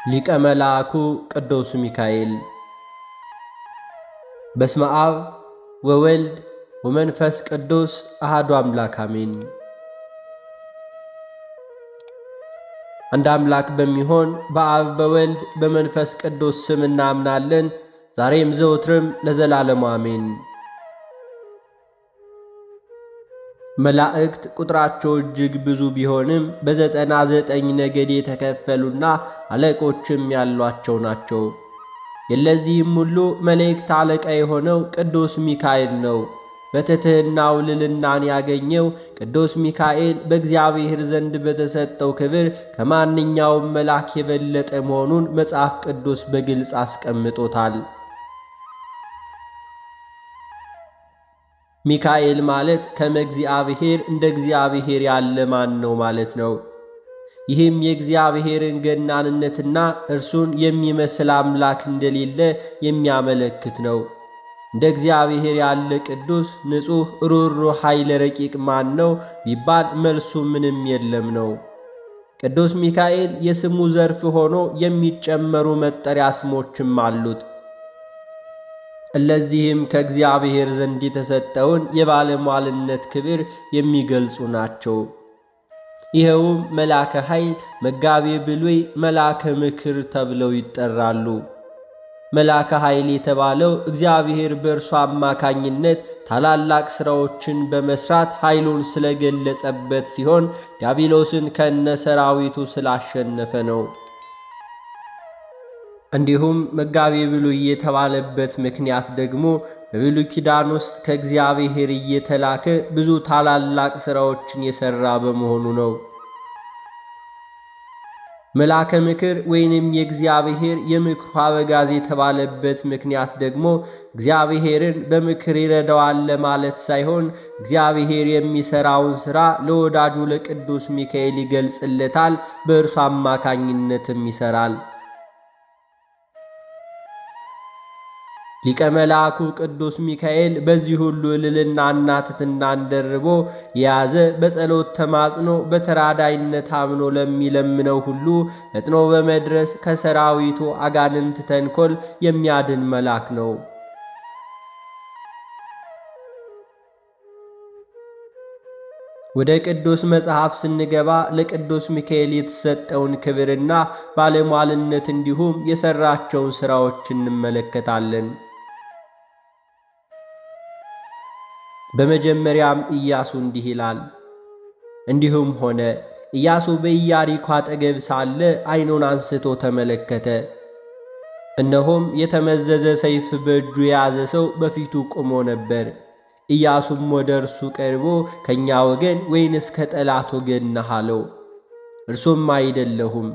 ሊቀ መላኩ ቅዱስ ሚካኤል። በስመ አብ ወወልድ ወመንፈስ ቅዱስ አሐዱ አምላክ አሜን። አንድ አምላክ በሚሆን በአብ በወልድ በመንፈስ ቅዱስ ስም እናምናለን፣ ዛሬም ዘወትርም ለዘላለሙ አሜን። መላእክት ቁጥራቸው እጅግ ብዙ ቢሆንም በ99 ነገድ የተከፈሉና አለቆችም ያሏቸው ናቸው። የለዚህም ሁሉ መላእክት አለቃ የሆነው ቅዱስ ሚካኤል ነው። በትሕትናው ልዕልናን ያገኘው ቅዱስ ሚካኤል በእግዚአብሔር ዘንድ በተሰጠው ክብር ከማንኛውም መልአክ የበለጠ መሆኑን መጽሐፍ ቅዱስ በግልጽ አስቀምጦታል። ሚካኤል ማለት ከመእግዚአብሔር እንደ እግዚአብሔር ያለ ማን ነው ማለት ነው። ይህም የእግዚአብሔርን ገናንነትና እርሱን የሚመስል አምላክ እንደሌለ የሚያመለክት ነው። እንደ እግዚአብሔር ያለ ቅዱስ፣ ንጹሕ፣ ሩህሩህ፣ ኃይለ ረቂቅ ማን ነው ቢባል መልሱ ምንም የለም ነው። ቅዱስ ሚካኤል የስሙ ዘርፍ ሆኖ የሚጨመሩ መጠሪያ ስሞችም አሉት። እለዚህም ከእግዚአብሔር ዘንድ የተሰጠውን የባለሟልነት ክብር የሚገልጹ ናቸው። ይኸውም መልአከ ኃይል፣ መጋቤ ብሉይ፣ መልአከ ምክር ተብለው ይጠራሉ። መልአከ ኃይል የተባለው እግዚአብሔር በእርሱ አማካኝነት ታላላቅ ሥራዎችን በመሥራት ኃይሉን ስለገለጸበት ሲሆን ዲያብሎስን ከነ ሰራዊቱ ስላሸነፈ ነው። እንዲሁም መጋቤ ብሉይ የተባለበት ምክንያት ደግሞ በብሉይ ኪዳን ውስጥ ከእግዚአብሔር እየተላከ ብዙ ታላላቅ ሥራዎችን የሠራ በመሆኑ ነው። መልአከ ምክር ወይንም የእግዚአብሔር የምክሩ አበጋዝ የተባለበት ምክንያት ደግሞ እግዚአብሔርን በምክር ይረዳዋል ለማለት ሳይሆን እግዚአብሔር የሚሠራውን ሥራ ለወዳጁ ለቅዱስ ሚካኤል ይገልጽለታል፣ በእርሱ አማካኝነትም ይሠራል። ሊቀ መላኩ ቅዱስ ሚካኤል በዚህ ሁሉ እልልናና ትሕትናን ደርቦ የያዘ በጸሎት ተማጽኖ በተራዳይነት አምኖ ለሚለምነው ሁሉ ፈጥኖ በመድረስ ከሰራዊቱ አጋንንት ተንኰል የሚያድን መልአክ ነው። ወደ ቅዱስ መጽሐፍ ስንገባ ለቅዱስ ሚካኤል የተሰጠውን ክብርና ባለሟልነት እንዲሁም የሠራቸውን ሥራዎች እንመለከታለን። በመጀመሪያም ኢያሱ እንዲህ ይላል። እንዲሁም ሆነ ኢያሱ በኢያሪኮ አጠገብ ሳለ ዓይኑን አንስቶ ተመለከተ። እነሆም የተመዘዘ ሰይፍ በእጁ የያዘ ሰው በፊቱ ቆሞ ነበር። ኢያሱም ወደ እርሱ ቀርቦ ከእኛ ወገን ወይንስ ከጠላት ወገን ነህ አለው። እርሱም አይደለሁም፣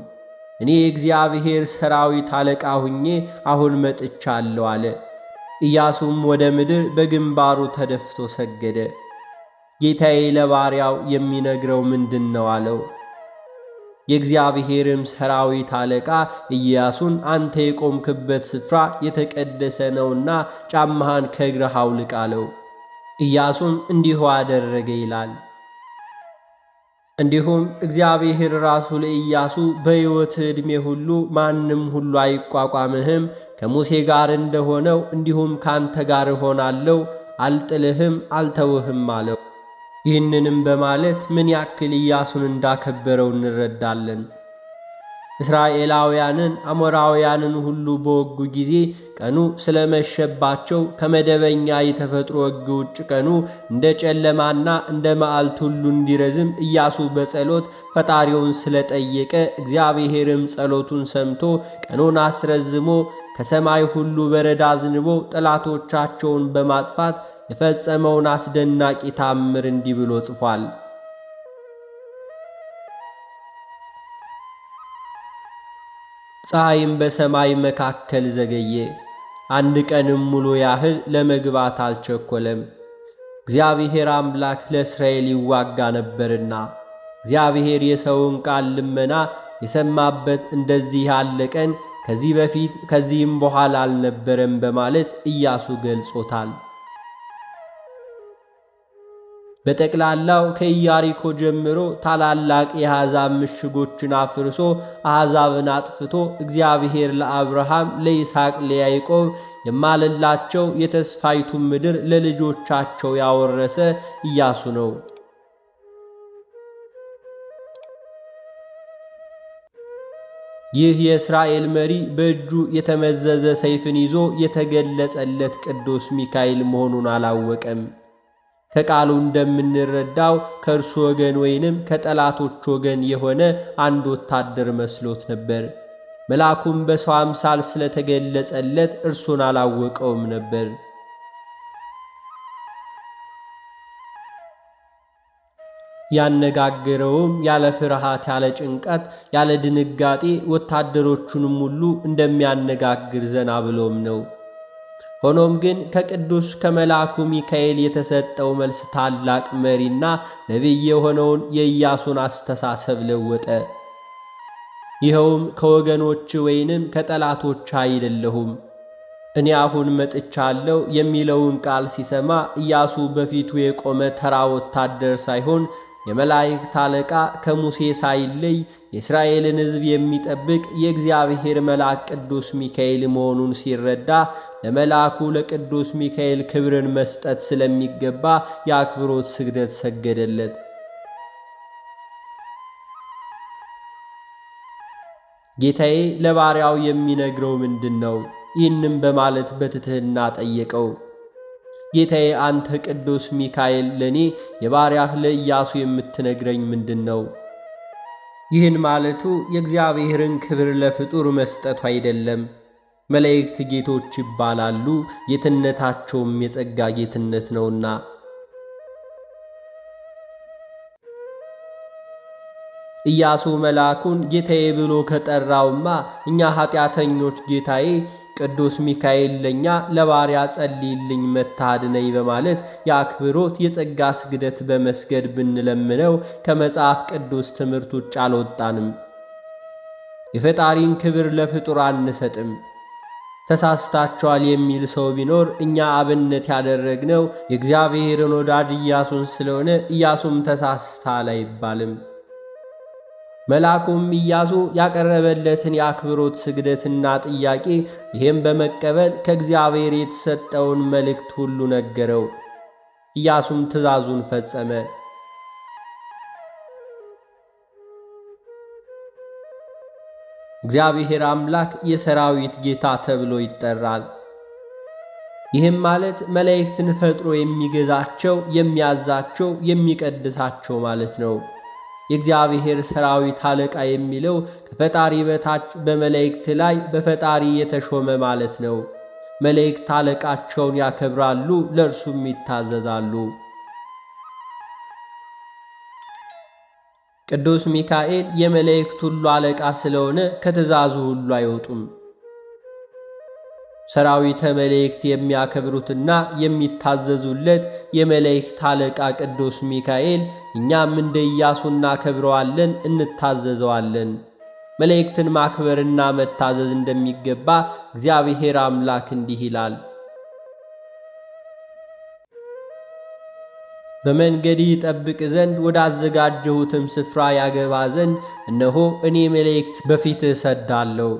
እኔ የእግዚአብሔር ሰራዊት አለቃ ሁኜ አሁን መጥቻለሁ አለ። ኢያሱም ወደ ምድር በግንባሩ ተደፍቶ ሰገደ። ጌታዬ ለባሪያው የሚነግረው ምንድን ነው አለው። የእግዚአብሔርም ሰራዊት አለቃ ኢያሱን አንተ የቆምክበት ስፍራ የተቀደሰ ነውና ጫማህን ከእግርህ አውልቅ አለው። ኢያሱም እንዲሁ አደረገ ይላል። እንዲሁም እግዚአብሔር ራሱ ለኢያሱ በሕይወት ዕድሜ ሁሉ ማንም ሁሉ አይቋቋምህም፣ ከሙሴ ጋር እንደሆነው እንዲሁም ካንተ ጋር እሆናለሁ፣ አልጥልህም፣ አልተውህም አለው። ይህንንም በማለት ምን ያክል ኢያሱን እንዳከበረው እንረዳለን። እስራኤላውያንን አሞራውያንን ሁሉ በወጉ ጊዜ ቀኑ ስለመሸባቸው ከመደበኛ የተፈጥሮ ሕግ ውጭ ቀኑ እንደ ጨለማና እንደ መዓልት ሁሉ እንዲረዝም ኢያሱ በጸሎት ፈጣሪውን ስለጠየቀ እግዚአብሔርም ጸሎቱን ሰምቶ ቀኑን አስረዝሞ ከሰማይ ሁሉ በረድ አዝንቦ ጠላቶቻቸውን በማጥፋት የፈጸመውን አስደናቂ ታምር እንዲህ ብሎ ጽፏል። ፀሐይም በሰማይ መካከል ዘገየ፣ አንድ ቀንም ሙሉ ያህል ለመግባት አልቸኰለም። እግዚአብሔር አምላክ ለእስራኤል ይዋጋ ነበርና እግዚአብሔር የሰውን ቃል ልመና የሰማበት እንደዚህ ያለ ቀን ከዚህ በፊት ከዚህም በኋላ አልነበረም በማለት ኢያሱ ገልጾታል። በጠቅላላው ከኢያሪኮ ጀምሮ ታላላቅ የአሕዛብ ምሽጎችን አፍርሶ አሕዛብን አጥፍቶ እግዚአብሔር ለአብርሃም፣ ለይስሐቅ፣ ለያዕቆብ የማለላቸው የተስፋይቱን ምድር ለልጆቻቸው ያወረሰ ኢያሱ ነው። ይህ የእስራኤል መሪ በእጁ የተመዘዘ ሰይፍን ይዞ የተገለጸለት ቅዱስ ሚካኤል መሆኑን አላወቀም። ከቃሉ እንደምንረዳው ከእርሱ ወገን ወይንም ከጠላቶች ወገን የሆነ አንድ ወታደር መስሎት ነበር። መልአኩም በሰው አምሳል ስለተገለጸለት እርሱን አላወቀውም ነበር። ያነጋገረውም ያለ ፍርሃት፣ ያለ ጭንቀት፣ ያለ ድንጋጤ ወታደሮቹንም ሁሉ እንደሚያነጋግር ዘና ብሎም ነው። ሆኖም ግን ከቅዱስ ከመልአኩ ሚካኤል የተሰጠው መልስ ታላቅ መሪና ነቢይ የሆነውን የኢያሱን አስተሳሰብ ለወጠ። ይኸውም ከወገኖች ወይንም ከጠላቶች አይደለሁም፣ እኔ አሁን መጥቻለሁ የሚለውን ቃል ሲሰማ ኢያሱ በፊቱ የቆመ ተራ ወታደር ሳይሆን የመላእክት አለቃ ከሙሴ ሳይለይ የእስራኤልን ሕዝብ የሚጠብቅ የእግዚአብሔር መልአክ ቅዱስ ሚካኤል መሆኑን ሲረዳ ለመልአኩ ለቅዱስ ሚካኤል ክብርን መስጠት ስለሚገባ የአክብሮት ስግደት ሰገደለት። ጌታዬ ለባሪያው የሚነግረው ምንድን ነው? ይህንም በማለት በትሕትና ጠየቀው። ጌታዬ አንተ ቅዱስ ሚካኤል ለኔ የባሪያህ ለኢያሱ የምትነግረኝ ምንድን ነው? ይህን ማለቱ የእግዚአብሔርን ክብር ለፍጡር መስጠቱ አይደለም። መላእክት ጌቶች ይባላሉ፣ ጌትነታቸውም የጸጋ ጌትነት ነውና። ኢያሱ መልአኩን ጌታዬ ብሎ ከጠራውማ እኛ ኃጢአተኞች ጌታዬ ቅዱስ ሚካኤል ለኛ ለባሪያ ጸልይልኝ መታድነኝ በማለት የአክብሮት የጸጋ ስግደት በመስገድ ብንለምነው ከመጽሐፍ ቅዱስ ትምህርት ውጭ አልወጣንም። የፈጣሪን ክብር ለፍጡር አንሰጥም። ተሳስታቸዋል የሚል ሰው ቢኖር እኛ አብነት ያደረግነው የእግዚአብሔርን ወዳጅ ኢያሱን ስለሆነ ኢያሱም ተሳስታል አይባልም። መልአኩም ኢያሱ ያቀረበለትን የአክብሮት ስግደትና ጥያቄ ይህም በመቀበል ከእግዚአብሔር የተሰጠውን መልእክት ሁሉ ነገረው። ኢያሱም ትእዛዙን ፈጸመ። እግዚአብሔር አምላክ የሰራዊት ጌታ ተብሎ ይጠራል። ይህም ማለት መላእክትን ፈጥሮ የሚገዛቸው፣ የሚያዛቸው፣ የሚቀድሳቸው ማለት ነው። የእግዚአብሔር ሰራዊት አለቃ የሚለው ከፈጣሪ በታች በመላእክት ላይ በፈጣሪ የተሾመ ማለት ነው። መላእክት አለቃቸውን ያከብራሉ፣ ለእርሱም ይታዘዛሉ። ቅዱስ ሚካኤል የመላእክት ሁሉ አለቃ ስለሆነ ከትእዛዙ ሁሉ አይወጡም። ሰራዊተ መላእክት የሚያከብሩትና የሚታዘዙለት የመላእክት አለቃ ቅዱስ ሚካኤል እኛም እንደ ኢያሱ እናከብረዋለን፣ እንታዘዘዋለን። መላእክትን ማክበርና መታዘዝ እንደሚገባ እግዚአብሔር አምላክ እንዲህ ይላል። በመንገድ ይጠብቅ ዘንድ ወዳዘጋጀሁትም ስፍራ ያገባ ዘንድ እነሆ እኔ መላእክት በፊትህ እሰዳለሁ።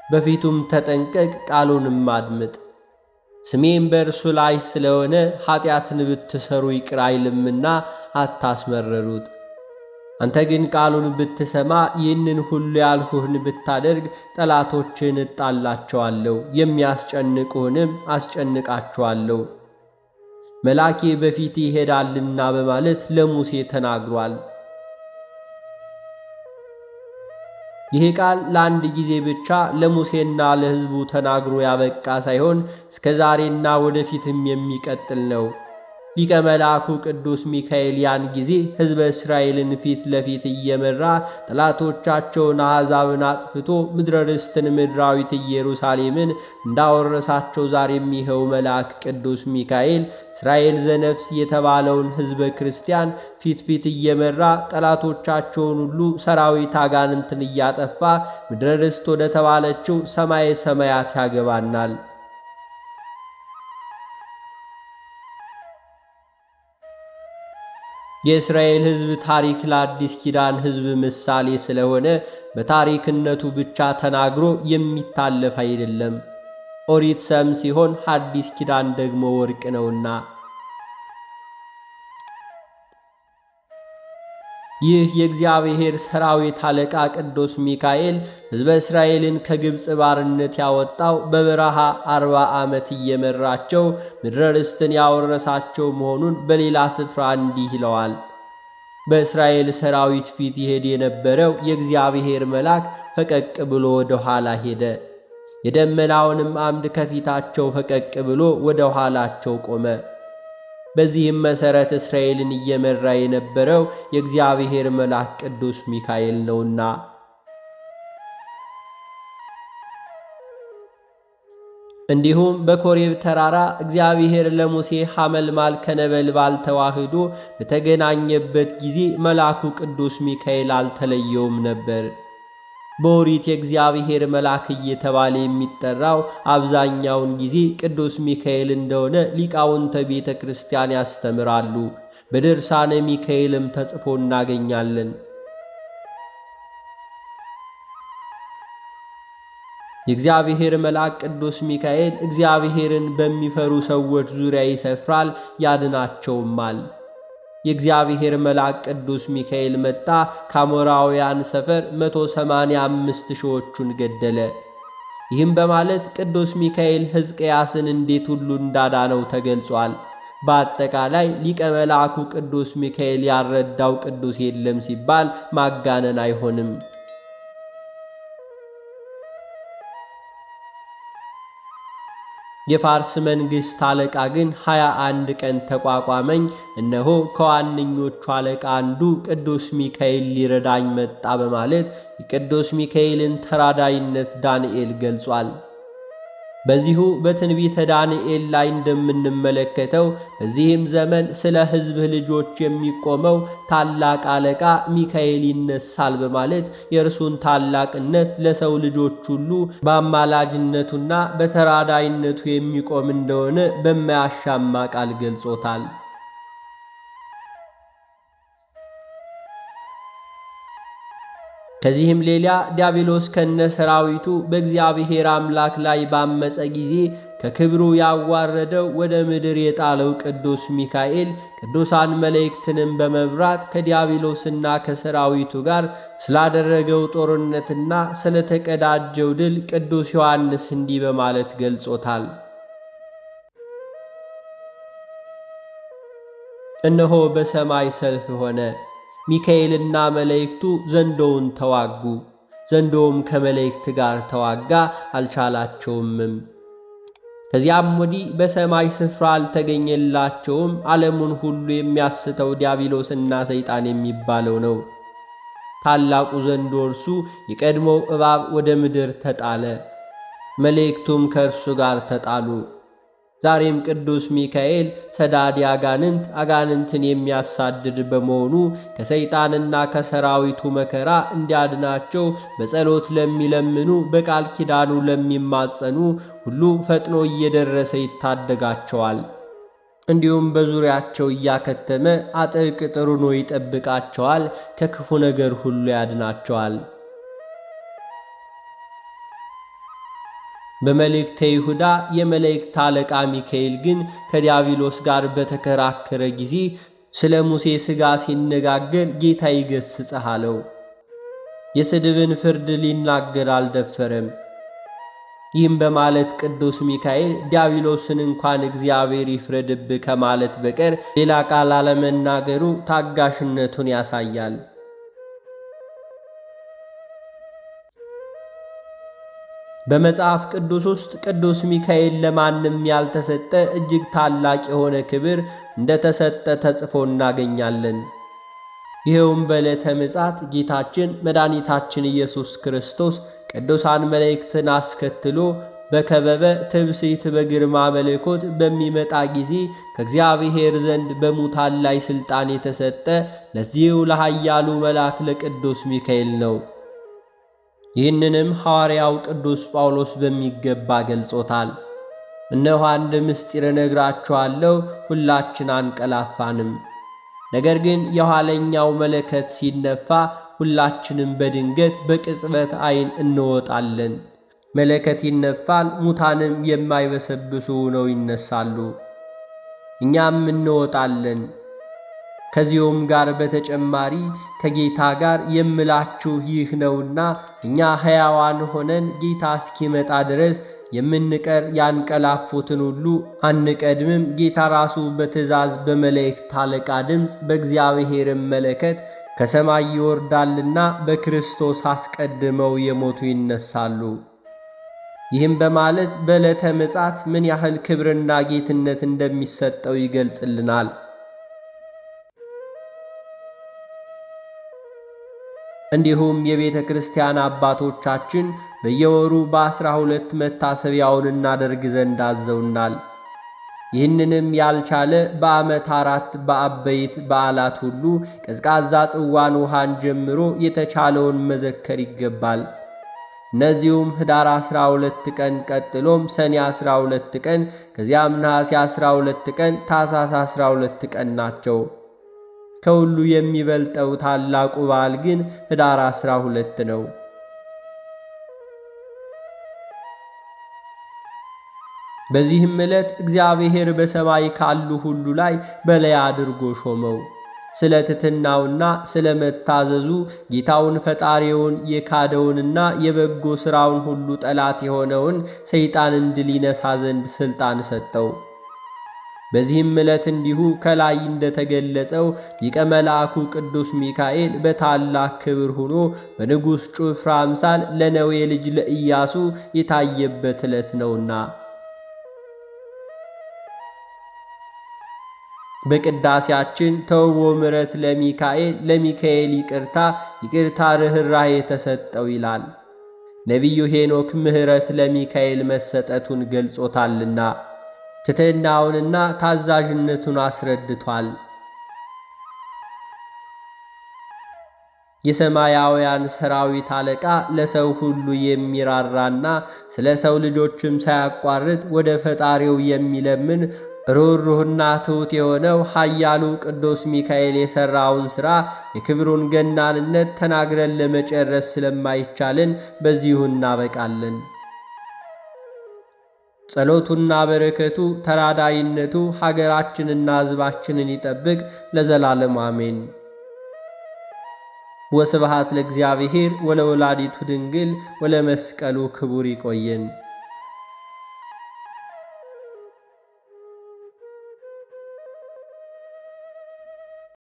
በፊቱም ተጠንቀቅ፣ ቃሉንም አድምጥ። ስሜም በእርሱ ላይ ስለሆነ ኀጢአትን ብትሰሩ ይቅር አይልምና አታስመረሩት። አንተ ግን ቃሉን ብትሰማ ይህንን ሁሉ ያልሁህን ብታደርግ ጠላቶችን እጣላቸዋለሁ፣ የሚያስጨንቁህንም አስጨንቃቸዋለሁ። መልአኬ በፊት ይሄዳልና በማለት ለሙሴ ተናግሯል። ይህ ቃል ለአንድ ጊዜ ብቻ ለሙሴና ለሕዝቡ ተናግሮ ያበቃ ሳይሆን እስከ ዛሬና ወደፊትም የሚቀጥል ነው። ሊቀ መልአኩ ቅዱስ ሚካኤል ያን ጊዜ ሕዝበ እስራኤልን ፊት ለፊት እየመራ ጠላቶቻቸውን አሕዛብን አጥፍቶ ምድረ ርስትን ምድራዊት ኢየሩሳሌምን እንዳወረሳቸው ዛሬም ይኸው መልአክ ቅዱስ ሚካኤል እስራኤል ዘነፍስ የተባለውን ሕዝበ ክርስቲያን ፊት እየመራ ጠላቶቻቸውን ሁሉ ሰራዊት አጋንንትን እያጠፋ ምድረ ርስት ወደ ተባለችው ሰማየ ሰማያት ያገባናል። የእስራኤል ሕዝብ ታሪክ ለአዲስ ኪዳን ሕዝብ ምሳሌ ስለሆነ በታሪክነቱ ብቻ ተናግሮ የሚታለፍ አይደለም። ኦሪት ሰም ሲሆን ሐዲስ ኪዳን ደግሞ ወርቅ ነውና። ይህ የእግዚአብሔር ሰራዊት አለቃ ቅዱስ ሚካኤል ሕዝበ እስራኤልን ከግብፅ ባርነት ያወጣው በበረሃ 40 ዓመት እየመራቸው ምድረ ርስትን ያወረሳቸው መሆኑን በሌላ ስፍራ እንዲህ ይለዋል። በእስራኤል ሰራዊት ፊት ይሄድ የነበረው የእግዚአብሔር መልአክ ፈቀቅ ብሎ ወደ ኋላ ሄደ። የደመናውንም አምድ ከፊታቸው ፈቀቅ ብሎ ወደ ኋላቸው ቆመ። በዚህም መሠረት እስራኤልን እየመራ የነበረው የእግዚአብሔር መልአክ ቅዱስ ሚካኤል ነውና። እንዲሁም በኮሬብ ተራራ እግዚአብሔር ለሙሴ ሐመልማል ከነበልባል ተዋህዶ በተገናኘበት ጊዜ መልአኩ ቅዱስ ሚካኤል አልተለየውም ነበር። በኦሪት የእግዚአብሔር መልአክ እየተባለ የሚጠራው አብዛኛውን ጊዜ ቅዱስ ሚካኤል እንደሆነ ሊቃውንተ ቤተ ክርስቲያን ያስተምራሉ። በድርሳነ ሚካኤልም ተጽፎ እናገኛለን። የእግዚአብሔር መልአክ ቅዱስ ሚካኤል እግዚአብሔርን በሚፈሩ ሰዎች ዙሪያ ይሰፍራል፣ ያድናቸውማል። የእግዚአብሔር መልአክ ቅዱስ ሚካኤል መጣ፣ ከአሞራውያን ሰፈር 185 ሺዎቹን ገደለ። ይህም በማለት ቅዱስ ሚካኤል ሕዝቅያስን እንዴት ሁሉ እንዳዳነው ተገልጿል። በአጠቃላይ ሊቀ መልአኩ ቅዱስ ሚካኤል ያልረዳው ቅዱስ የለም ሲባል ማጋነን አይሆንም። የፋርስ መንግሥት አለቃ ግን 21 ቀን ተቋቋመኝ። እነሆ ከዋነኞቹ አለቃ አንዱ ቅዱስ ሚካኤል ሊረዳኝ መጣ በማለት የቅዱስ ሚካኤልን ተራዳይነት ዳንኤል ገልጿል። በዚሁ በትንቢተ ዳንኤል ላይ እንደምንመለከተው በዚህም ዘመን ስለ ሕዝብ ልጆች የሚቆመው ታላቅ አለቃ ሚካኤል ይነሳል በማለት የእርሱን ታላቅነት ለሰው ልጆች ሁሉ በአማላጅነቱና በተራዳይነቱ የሚቆም እንደሆነ በማያሻማ ቃል ገልጾታል። ከዚህም ሌላ ዲያብሎስ ከነ ሰራዊቱ በእግዚአብሔር አምላክ ላይ ባመፀ ጊዜ ከክብሩ ያዋረደው ወደ ምድር የጣለው ቅዱስ ሚካኤል ቅዱሳን መላእክትንም በመብራት ከዲያብሎስና ከሰራዊቱ ጋር ስላደረገው ጦርነትና ስለተቀዳጀው ድል ቅዱስ ዮሐንስ እንዲህ በማለት ገልጾታል። እነሆ በሰማይ ሰልፍ ሆነ፣ ሚካኤልና መላእክቱ ዘንዶውን ተዋጉ። ዘንዶውም ከመላእክት ጋር ተዋጋ፣ አልቻላቸውምም። ከዚያም ወዲህ በሰማይ ስፍራ አልተገኘላቸውም። ዓለሙን ሁሉ የሚያስተው ዲያብሎስና ሰይጣን የሚባለው ነው። ታላቁ ዘንዶ እርሱ የቀድሞው እባብ ወደ ምድር ተጣለ፣ መላእክቱም ከእርሱ ጋር ተጣሉ። ዛሬም ቅዱስ ሚካኤል ሰዳዲ አጋንንትን የሚያሳድድ በመሆኑ ከሰይጣንና ከሰራዊቱ መከራ እንዲያድናቸው በጸሎት ለሚለምኑ በቃል ኪዳኑ ለሚማጸኑ ሁሉ ፈጥኖ እየደረሰ ይታደጋቸዋል። እንዲሁም በዙሪያቸው እያከተመ አጥር ቅጥሩን ይጠብቃቸዋል፣ ከክፉ ነገር ሁሉ ያድናቸዋል። በመልእክተ ይሁዳ የመላእክት አለቃ ሚካኤል ግን ከዲያብሎስ ጋር በተከራከረ ጊዜ ስለ ሙሴ ሥጋ ሲነጋገር ጌታ ይገሥጽህ አለው። የስድብን ፍርድ ሊናገር አልደፈረም። ይህም በማለት ቅዱስ ሚካኤል ዲያብሎስን እንኳን እግዚአብሔር ይፍረድብህ ከማለት በቀር ሌላ ቃል አለመናገሩ ታጋሽነቱን ያሳያል። በመጽሐፍ ቅዱስ ውስጥ ቅዱስ ሚካኤል ለማንም ያልተሰጠ እጅግ ታላቅ የሆነ ክብር እንደተሰጠ ተጽፎ እናገኛለን። ይኸውም በዕለተ ምጽአት ጌታችን መድኃኒታችን ኢየሱስ ክርስቶስ ቅዱሳን መላእክትን አስከትሎ በከበበ ትብስት በግርማ መለኮት በሚመጣ ጊዜ ከእግዚአብሔር ዘንድ በሙታን ላይ ሥልጣን የተሰጠ ለዚሁ ለኃያሉ መልአክ ለቅዱስ ሚካኤል ነው። ይህንንም ሐዋርያው ቅዱስ ጳውሎስ በሚገባ ገልጾታል። እነሆ አንድ ምስጢር እነግራችኋለሁ፣ ሁላችን አንቀላፋንም። ነገር ግን የኋለኛው መለከት ሲነፋ ሁላችንም በድንገት በቅጽበት ዓይን እንወጣለን። መለከት ይነፋል፣ ሙታንም የማይበሰብሱ ሆነው ይነሳሉ፣ እኛም እንወጣለን። ከዚሁም ጋር በተጨማሪ ከጌታ ጋር የምላችሁ ይህ ነውና እኛ ሕያዋን ሆነን ጌታ እስኪመጣ ድረስ የምንቀር ያንቀላፉትን ሁሉ አንቀድምም። ጌታ ራሱ በትእዛዝ በመላእክት አለቃ ድምፅ በእግዚአብሔርም መለከት ከሰማይ ይወርዳልና በክርስቶስ አስቀድመው የሞቱ ይነሳሉ። ይህም በማለት በዕለተ ምጽአት ምን ያህል ክብርና ጌትነት እንደሚሰጠው ይገልጽልናል። እንዲሁም የቤተ ክርስቲያን አባቶቻችን በየወሩ በ12 መታሰቢያውን እናደርግ ዘንድ አዘውናል። ይህንንም ያልቻለ በዓመት 4 በአበይት በዓላት ሁሉ ቀዝቃዛ ጽዋን ውሃን ጀምሮ የተቻለውን መዘከር ይገባል። እነዚሁም ኅዳር 12 ቀን፣ ቀጥሎም ሰኔ 12 ቀን፣ ከዚያም ነሐሴ 12 ቀን፣ ታኅሳስ 12 ቀን ናቸው። ከሁሉ የሚበልጠው ታላቁ በዓል ግን ኅዳር 12 ነው። በዚህም ዕለት እግዚአብሔር በሰማይ ካሉ ሁሉ ላይ በላይ አድርጎ ሾመው። ስለ ትሕትናውና ስለ መታዘዙ ጌታውን ፈጣሪውን የካደውንና የበጎ ሥራውን ሁሉ ጠላት የሆነውን ሰይጣንን ድል ይነሣ ዘንድ ሥልጣን ሰጠው። በዚህም ዕለት እንዲሁ ከላይ እንደተገለጸው ሊቀ መልአኩ ቅዱስ ሚካኤል በታላቅ ክብር ሆኖ በንጉሥ ጩፍራ አምሳል ለነዌ ልጅ ለኢያሱ የታየበት ዕለት ነውና። በቅዳሴያችን ተውቦ ምሕረት ለሚካኤል ለሚካኤል ይቅርታ ይቅርታ ርኅራኄ ተሰጠው ይላል። ነቢዩ ሄኖክ ምሕረት ለሚካኤል መሰጠቱን ገልጾታልና ትሕትናውንና ታዛዥነቱን አስረድቷል። የሰማያውያን ሰራዊት አለቃ ለሰው ሁሉ የሚራራና ስለ ሰው ልጆችም ሳያቋርጥ ወደ ፈጣሪው የሚለምን ሩህሩህና ትሑት የሆነው ኃያሉ ቅዱስ ሚካኤል የሠራውን ሥራ የክብሩን ገናንነት ተናግረን ለመጨረስ ስለማይቻልን በዚሁ እናበቃለን። ጸሎቱና በረከቱ ተራዳይነቱ ሀገራችንና ሕዝባችንን ይጠብቅ ለዘላለም አሜን። ወስብሐት ለእግዚአብሔር ወለወላዲቱ ድንግል ወለመስቀሉ ክቡር። ይቆየን።